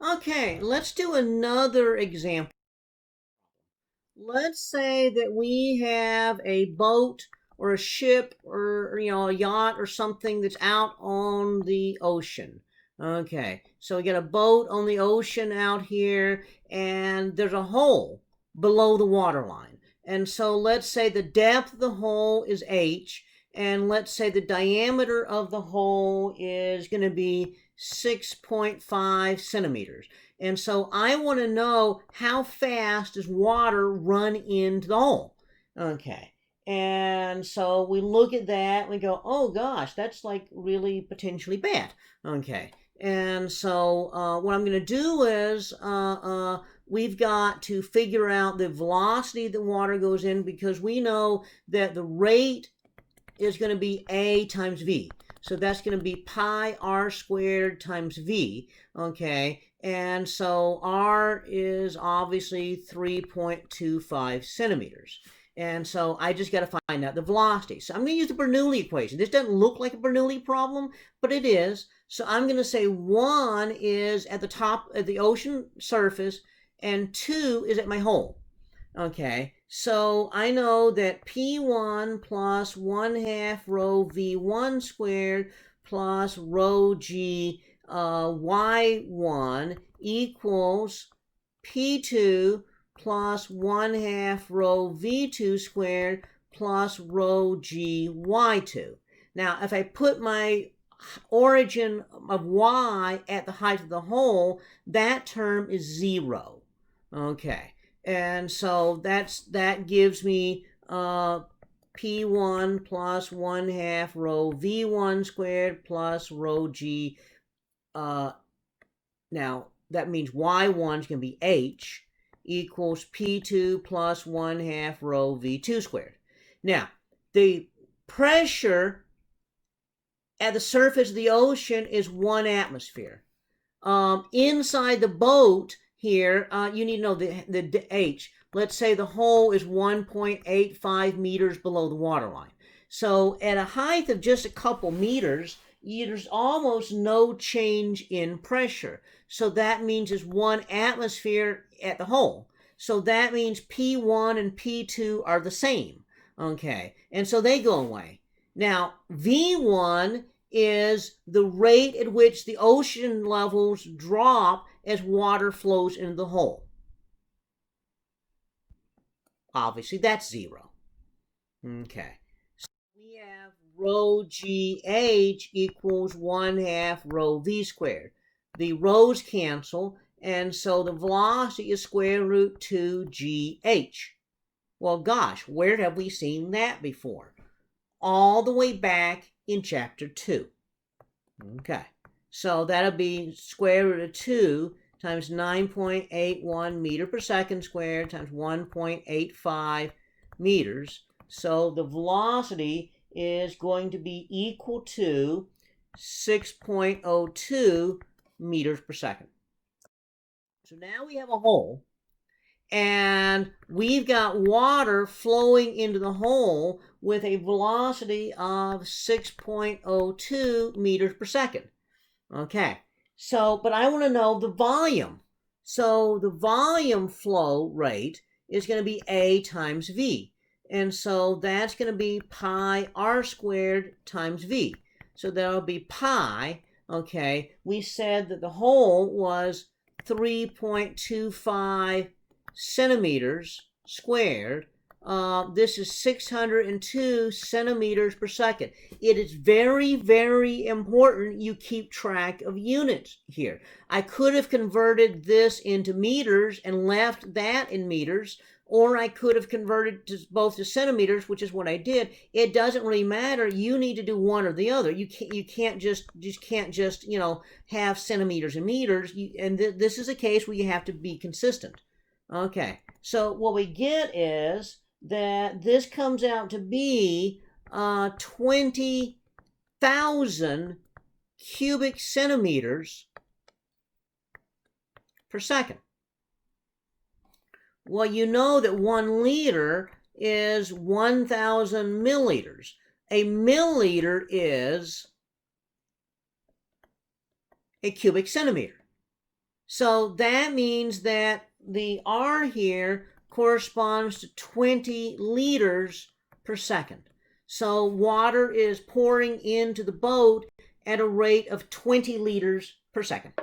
Okay, let's do another example. Let's say that we have a boat or a ship or a yacht or something that's out on the ocean. Okay, so we got a boat on the ocean out here, and there's a hole below the water line. And so let's say the depth of the hole is h, and let's say the diameter of the hole is going to be 6.5 centimeters. And so I want to know how fast does water run into the hole. Okay. And so we look at that and we go, oh gosh, that's like really potentially bad. Okay. And so what I'm going to do is we've got to figure out the velocity that water goes in, because we know that the rate is going to be A times V. So that's going to be pi r squared times V. Okay. And so r is obviously 3.25 centimeters. And so I just got to find out the velocity. So I'm going to use the Bernoulli equation. This doesn't look like a Bernoulli problem, but it is. So I'm going to say 1 is at the top of the ocean surface and 2 is at my hole. Okay, so I know that P1 plus 1 half rho V1 squared plus rho G Y1 equals P2 plus 1 half rho V2 squared plus rho G Y2. Now, if I put my origin of Y at the height of the hole, that term is 0. Okay. And so that gives me P1 plus 1 half rho V1 squared plus rho G. Now, that means Y1 is going to be H equals P2 plus 1 half rho V2 squared. Now, the pressure at the surface of the ocean is 1 atmosphere. Inside the boat here, you need to know the H. Let's say the hole is 1.85 meters below the water line. So at a height of just a couple meters, there's almost no change in pressure. So that means it's 1 atmosphere at the hole. So that means P1 and P2 are the same. Okay, and so they go away. Now, V1 is the rate at which the ocean levels drop as water flows into the hole. Obviously, that's 0. Okay. So we have rho GH equals 1 half rho V squared. The rho's cancel, and so the velocity is square root 2 GH. Well, gosh, where have we seen that before? All the way back in chapter 2. Okay, so that'll be square root of 2 times 9.81 meter per second squared times 1.85 meters. So the velocity is going to be equal to 6.02 meters per second. So now we have a hole, and we've got water flowing into the hole with a velocity of 6.02 meters per second. Okay, so, but I want to know the volume. So the volume flow rate is going to be A times V. And so that's going to be pi r squared times V. So that'll be pi. Okay, we said that the hole was 3.25 centimeters squared. This is 602 centimeters per second. It is very, very important you keep track of units here. I could have converted this into meters and left that in meters, or I could have converted to both to centimeters, which is what I did. It doesn't really matter. You need to do one or the other. You can't just have centimeters and meters. This is a case where you have to be consistent. Okay, so what we get is that this comes out to be 20,000 cubic centimeters per second. Well, you know that 1 liter is 1,000 milliliters. A milliliter is a cubic centimeter. So that means that the R here corresponds to 20 liters per second. So water is pouring into the boat at a rate of 20 liters per second.